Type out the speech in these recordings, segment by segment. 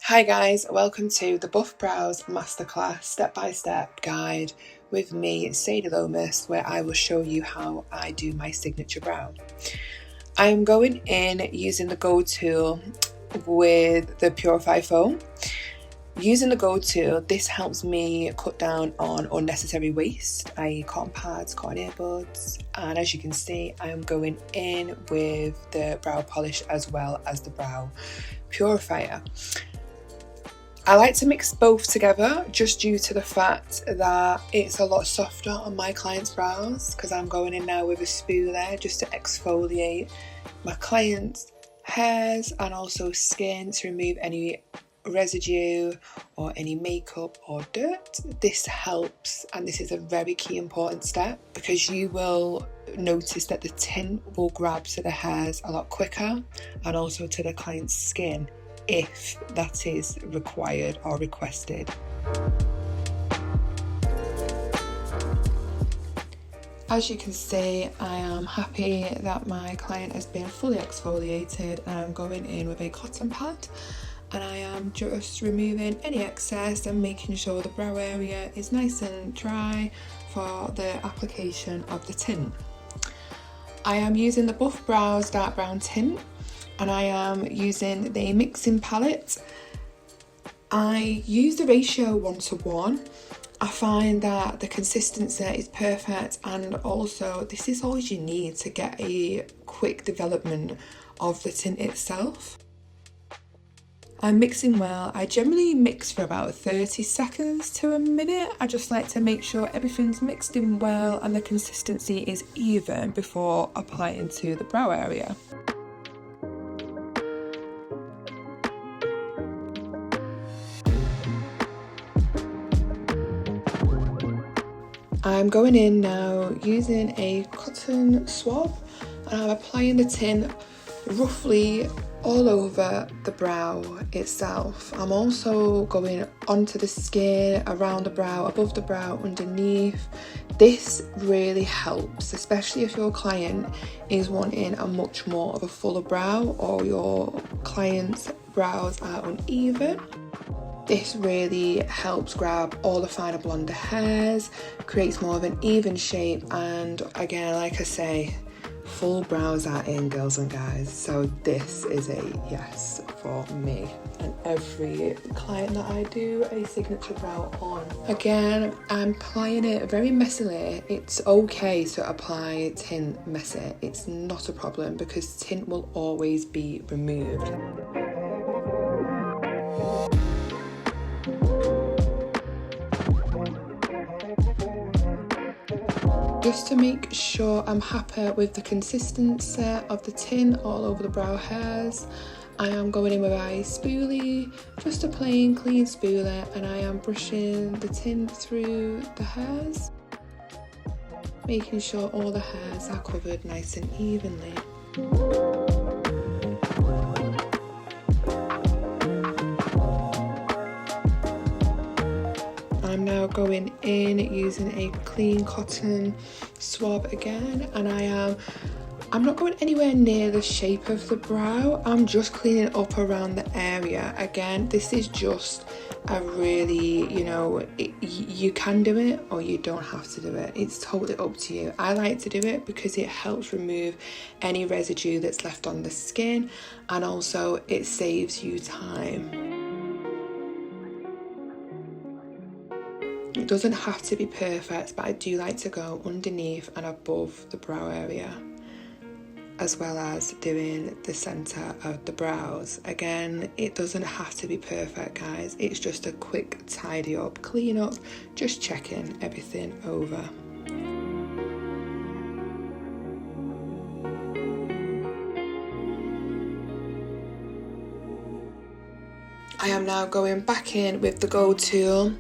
Hi guys, welcome to the Buff Browz Masterclass step-by-step guide with me, Sadie Lomas, where I will show you how I do my signature brow. I'm going in using the Go tool with the Purify foam. Using the Go tool, this helps me cut down on unnecessary waste, i.e. cotton pads, cotton earbuds, and as you can see, I'm going in with the brow polish as well as the brow purifier. I like to mix both together just due to the fact that it's a lot softer on my client's brows, because I'm going in now with a spoolie just to exfoliate my client's hairs and also skin to remove any residue or any makeup or dirt. This helps, and this is a very key important step because you will notice that the tint will grab to the hairs a lot quicker and also to the client's skin if that is required or requested. As you can see, I am happy that my client has been fully exfoliated, and I'm going in with a cotton pad and I am just removing any excess and making sure the brow area is nice and dry for the application of the tint. I am using the Buff Browz dark brown tint, and I am using the mixing palette. I use the ratio 1:1. I find that the consistency is perfect, and also this is all you need to get a quick development of the tint itself. I'm mixing well. I generally mix for about 30 seconds to a minute. I just like to make sure everything's mixed in well and the consistency is even before applying to the brow area. I'm going in now using a cotton swab, and I'm applying the tint roughly all over the brow itself. I'm also going onto the skin, around the brow, above the brow, underneath. This really helps, especially if your client is wanting a much more of a fuller brow or your client's brows are uneven. This really helps grab all the finer blonder hairs, creates more of an even shape, and again, like I say, full brows are in, girls and guys, so this is a yes for me and every client that I do a signature brow on. Again, I'm applying it very messily. It's okay to apply tint messy, it's not a problem because tint will always be removed. Just to make sure I'm happy with the consistency of the tint all over the brow hairs, I am going in with a spoolie, just a plain clean spoolie, and I am brushing the tint through the hairs, making sure all the hairs are covered nice and evenly. I'm now going in using a clean cotton swab again, and I'm not going anywhere near the shape of the brow. I'm just cleaning up around the area. Again, this is just a really, you can do it or you don't have to do it. It's totally up to you. I like to do it because it helps remove any residue that's left on the skin, and also it saves you time. It doesn't have to be perfect, but I do like to go underneath and above the brow area, as well as doing the centre of the brows. Again, it doesn't have to be perfect, guys. It's just a quick tidy up, clean up, just checking everything over. I am now going back in with the Go tool.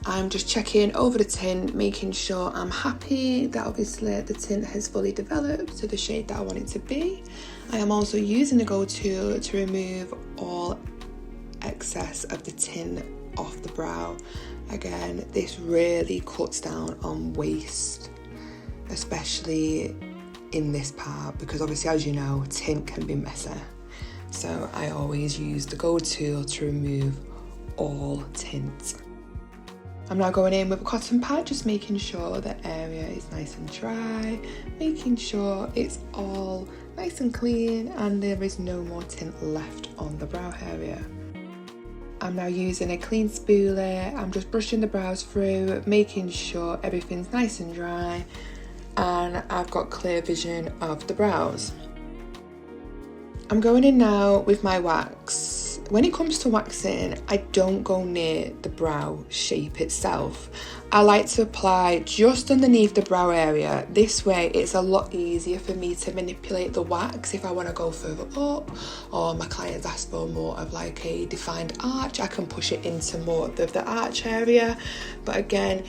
I'm just checking over the tint, making sure I'm happy that obviously the tint has fully developed to the shade that I want it to be. I am also using the Go tool to remove all excess of the tint off the brow. Again, this really cuts down on waste, especially in this part, because obviously, as you know, tint can be messy. So I always use the Go tool to remove all tint. I'm now going in with a cotton pad, just making sure the area is nice and dry, making sure it's all nice and clean and there is no more tint left on the brow area. I'm now using a clean spoolie. I'm just brushing the brows through, making sure everything's nice and dry and I've got clear vision of the brows. I'm going in now with my wax. When it comes to waxing, I don't go near the brow shape itself. I like to apply just underneath the brow area. This way it's a lot easier for me to manipulate the wax if I want to go further up, or my clients ask for more of like a defined arch, I can push it into more of the arch area. But again,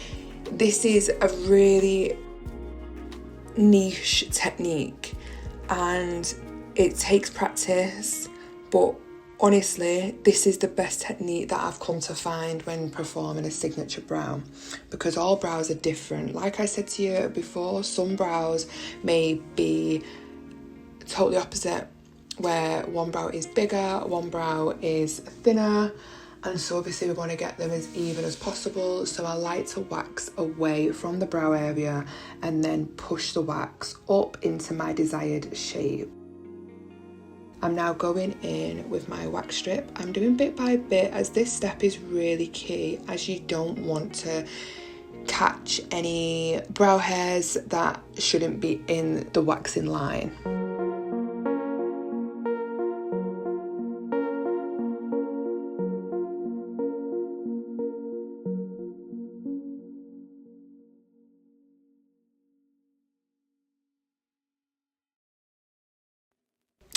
this is a really niche technique and it takes practice, but honestly, this is the best technique that I've come to find when performing a signature brow, because all brows are different. Like I said to you before, some brows may be totally opposite, where one brow is bigger, one brow is thinner, and so obviously we want to get them as even as possible. So I like to wax away from the brow area and then push the wax up into my desired shape. I'm now going in with my wax strip. I'm doing bit by bit as this step is really key, as you don't want to catch any brow hairs that shouldn't be in the waxing line.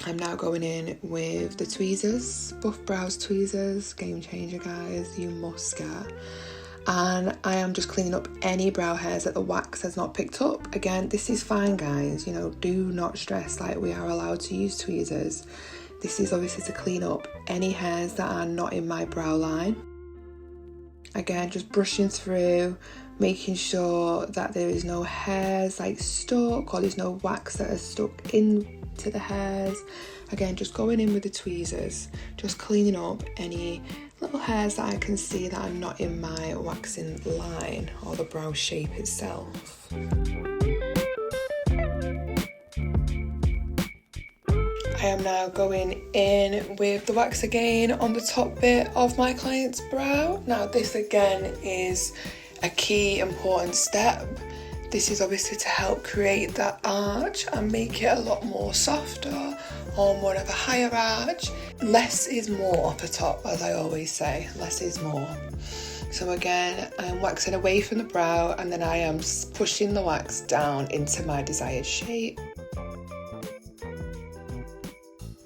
I'm now going in with the tweezers, Buff Browz tweezers, game changer guys, you must get. And I am just cleaning up any brow hairs that the wax has not picked up. Again, this is fine guys, you know, do not stress, like we are allowed to use tweezers. This is obviously to clean up any hairs that are not in my brow line. Again, just brushing through, making sure that there is no hairs like stuck, or there's no wax that is stuck into the hairs. Again, just going in with the tweezers, just cleaning up any little hairs that I can see that are not in my waxing line or the brow shape itself. I am now going in with the wax again on the top bit of my client's brow. Now this again is a key important step. This is obviously to help create that arch and make it a lot more softer or more of a higher arch. Less is more at the top, as I always say, less is more. So again, I'm waxing away from the brow and then I am pushing the wax down into my desired shape.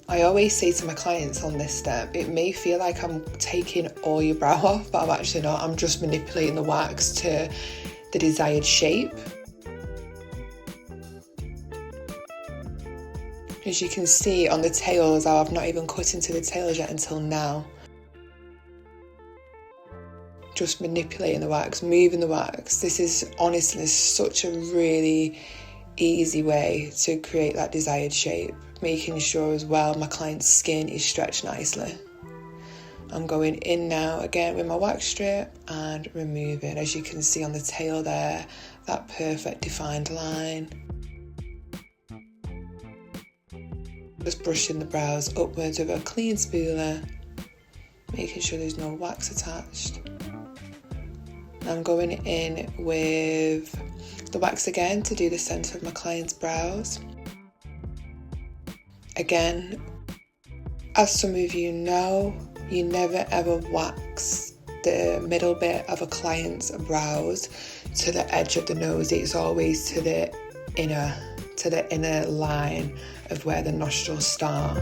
I always say to my clients on this step, it may feel like I'm taking all your brow off, but I'm actually not. I'm just manipulating the wax to the desired shape. As you can see on the tails, I've not even cut into the tails yet until now. Just manipulating the wax, moving the wax. This is honestly such a really easy way to create that desired shape. Making sure as well my client's skin is stretched nicely. I'm going in now again with my wax strip and removing, as you can see on the tail there, that perfect defined line. Just brushing the brows upwards with a clean spoolie, making sure there's no wax attached. I'm going in with the wax again to do the centre of my client's brows. Again, as some of you know, you never ever wax the middle bit of a client's brows to the edge of the nose. It's always to the inner line of where the nostrils start.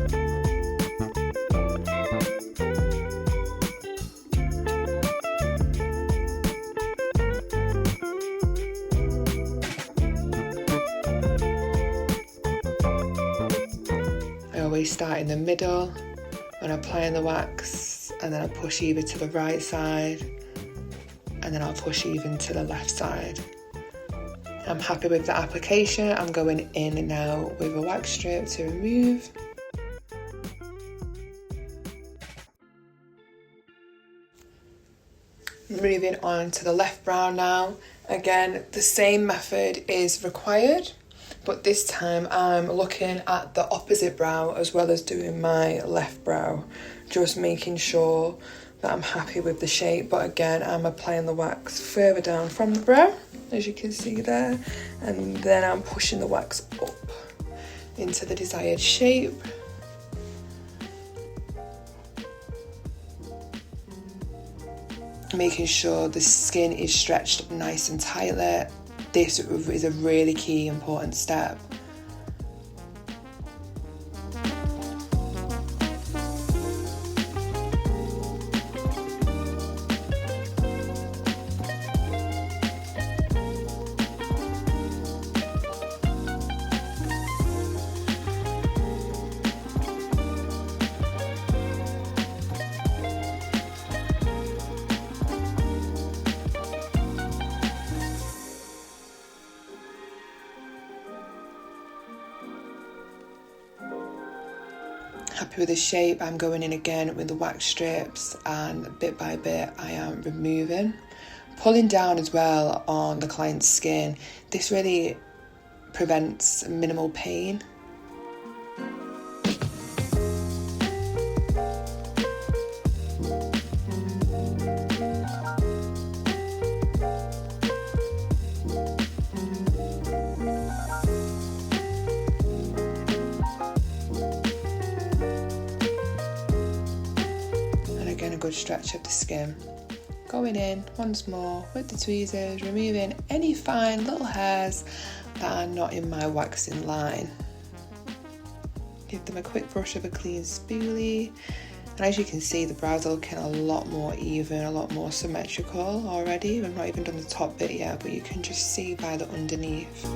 I always start in the middle when applying the wax, and then I push either to the right side and then I'll push even to the left side. I'm happy with the application. I'm going in now with a wax strip to remove. Moving on to the left brow now. Again, the same method is required, but this time I'm looking at the opposite brow as well as doing my left brow, just making sure that I'm happy with the shape. But again, I'm applying the wax further down from the brow, as you can see there, and then I'm pushing the wax up into the desired shape. Making sure the skin is stretched nice and tightly. This is a really key important step. Happy with the shape, I'm going in again with the wax strips, and bit by bit I am removing, pulling down as well on the client's skin. This really prevents minimal pain. A good stretch of the skin. Going in once more with the tweezers, removing any fine little hairs that are not in my waxing line. Give them a quick brush of a clean spoolie, and as you can see, the brows are looking a lot more even, a lot more symmetrical already. I've not even done the top bit yet, but you can just see by the underneath.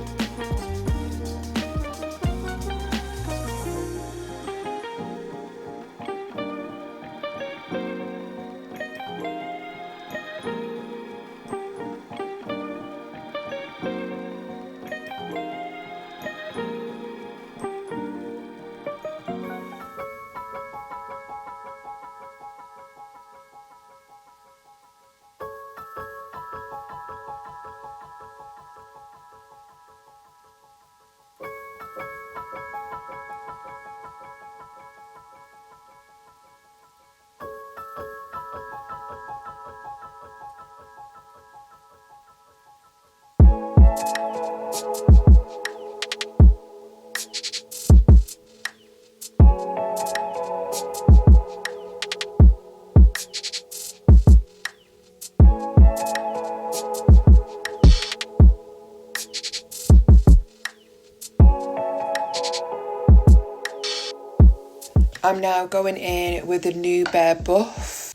I'm now going in with the new Bare Buff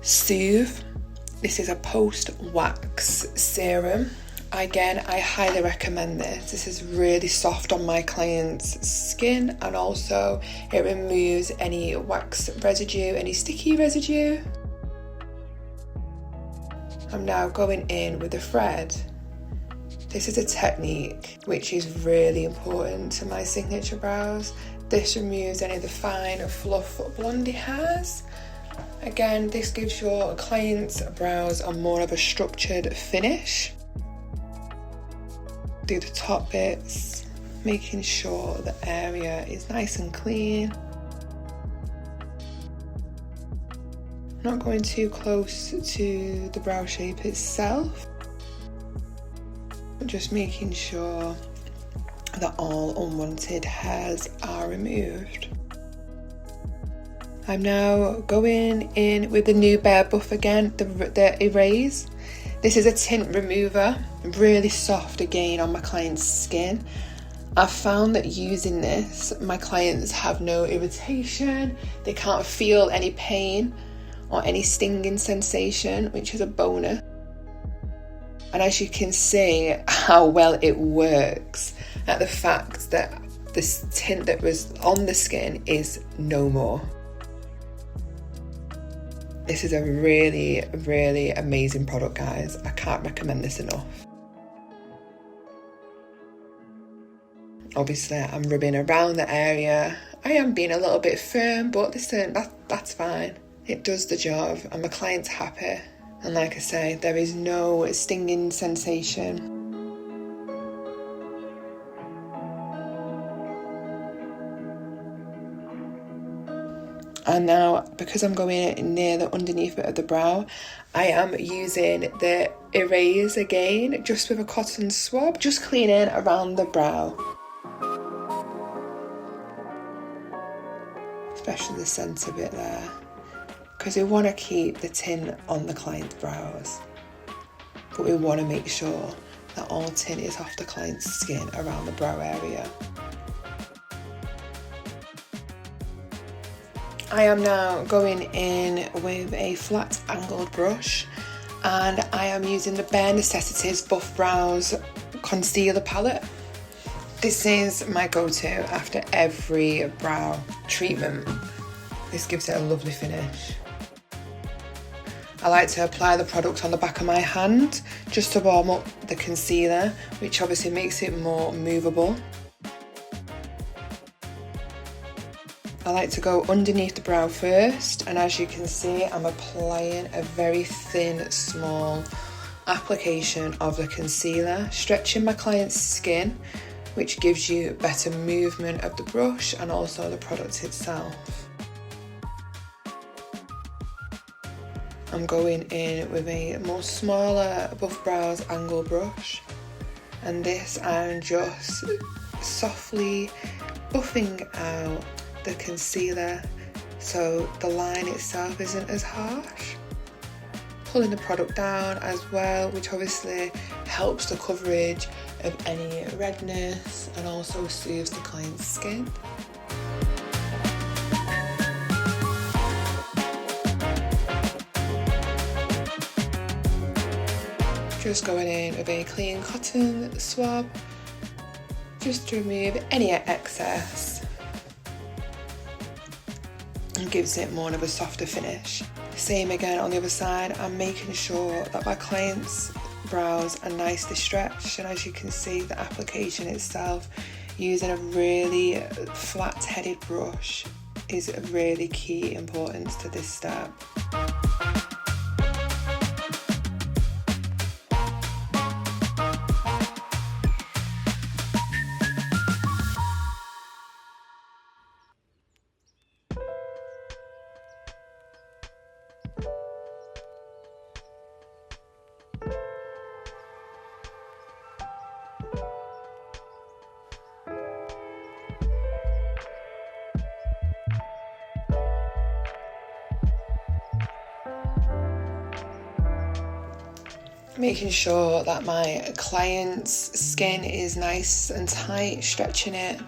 Soothe. This is a post-wax serum. Again, I highly recommend this. This is really soft on my client's skin, and also it removes any wax residue, any sticky residue. I'm now going in with the thread. This is a technique which is really important to my signature brows. This removes any of the fine fluff blondie hairs. Again, this gives your client's brows a more of a structured finish. Do the top bits, making sure the area is nice and clean. Not going too close to the brow shape itself, but just making sure that all unwanted hairs are removed. I'm now going in with the new Bare Buff again, the Erase. This is a tint remover, really soft again on my client's skin. I've found that using this, my clients have no irritation, they can't feel any pain or any stinging sensation, which is a bonus. And as you can see how well it works, at the fact that this tint that was on the skin is no more. This is a really, really amazing product, guys. I can't recommend this enough. Obviously, I'm rubbing around the area. I am being a little bit firm, but listen, that's fine. It does the job and my client's happy. And like I say, there is no stinging sensation. And now, because I'm going near the underneath bit of the brow, I am using the erase again, just with a cotton swab, just cleaning around the brow. Especially the centre bit there, because we want to keep the tint on the client's brows, but we want to make sure that all tint is off the client's skin around the brow area. I am now going in with a flat angled brush, and I am using the Bare Necessities Buff Browz concealer palette. This is my go-to after every brow treatment. This gives it a lovely finish. I like to apply the product on the back of my hand just to warm up the concealer, which obviously makes it more movable. I like to go underneath the brow first, and as you can see, I'm applying a very thin, small application of the concealer, stretching my client's skin, which gives you better movement of the brush and also the product itself. I'm going in with a more smaller Buff Browz angle brush, and this I'm just softly buffing out the concealer so the line itself isn't as harsh. Pulling the product down as well, which obviously helps the coverage of any redness and also soothes the client's skin. Just going in with a clean cotton swab just to remove any excess. And gives it more of a softer finish. Same again on the other side, I'm making sure that my client's brows are nicely stretched, and as you can see, the application itself using a really flat headed brush is of really key importance to this step. Making sure that my client's skin is nice and tight, stretching it.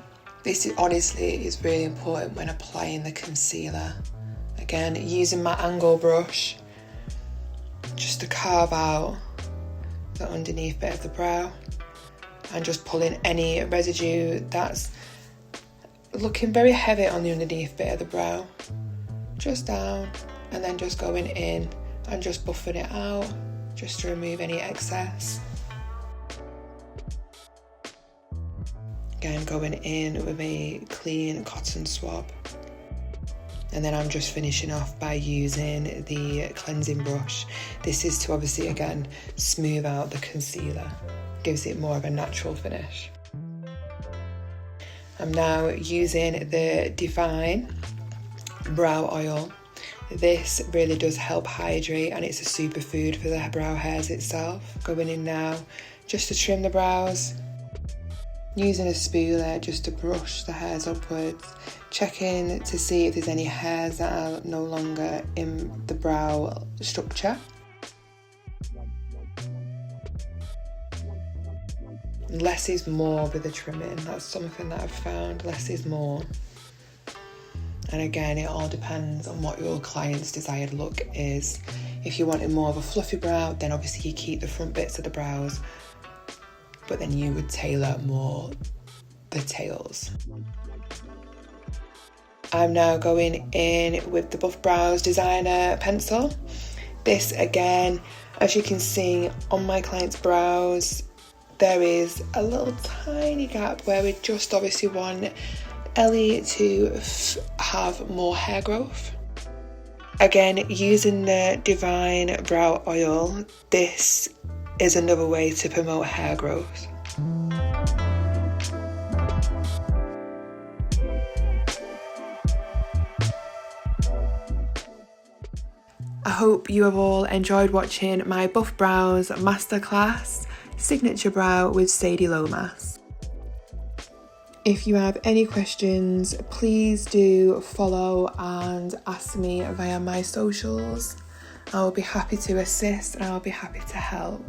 This honestly is really important when applying the concealer. Again, using my angle brush just to carve out the underneath bit of the brow and just pulling any residue that's looking very heavy on the underneath bit of the brow just down, and then just going in and just buffing it out just to remove any excess. Again, going in with a clean cotton swab, and then I'm just finishing off by using the cleansing brush. This is to obviously again smooth out the concealer, gives it more of a natural finish. I'm now using the Divine Brow Oil. This really does help hydrate, and it's a superfood for the brow hairs itself. Going in now just to trim the brows, using a spooler just to brush the hairs upwards, checking to see if there's any hairs that are no longer in the brow structure. Less is more with the trimming. That's something that I've found. Less is more. And again, it all depends on what your client's desired look is. If you wanted more of a fluffy brow, then obviously you keep the front bits of the brows, but then you would tailor more the tails. I'm now going in with the Buff Browz Designer Pencil. This again, as you can see on my client's brows, there is a little tiny gap where we just obviously want Ellie to have more hair growth. Again, using the Divine Brow Oil, this is another way to promote hair growth. I hope you have all enjoyed watching my Buff Brows Masterclass Signature Brow with Sadie Lomas. If you have any questions, please do follow and ask me via my socials. I will be happy to assist and I will be happy to help.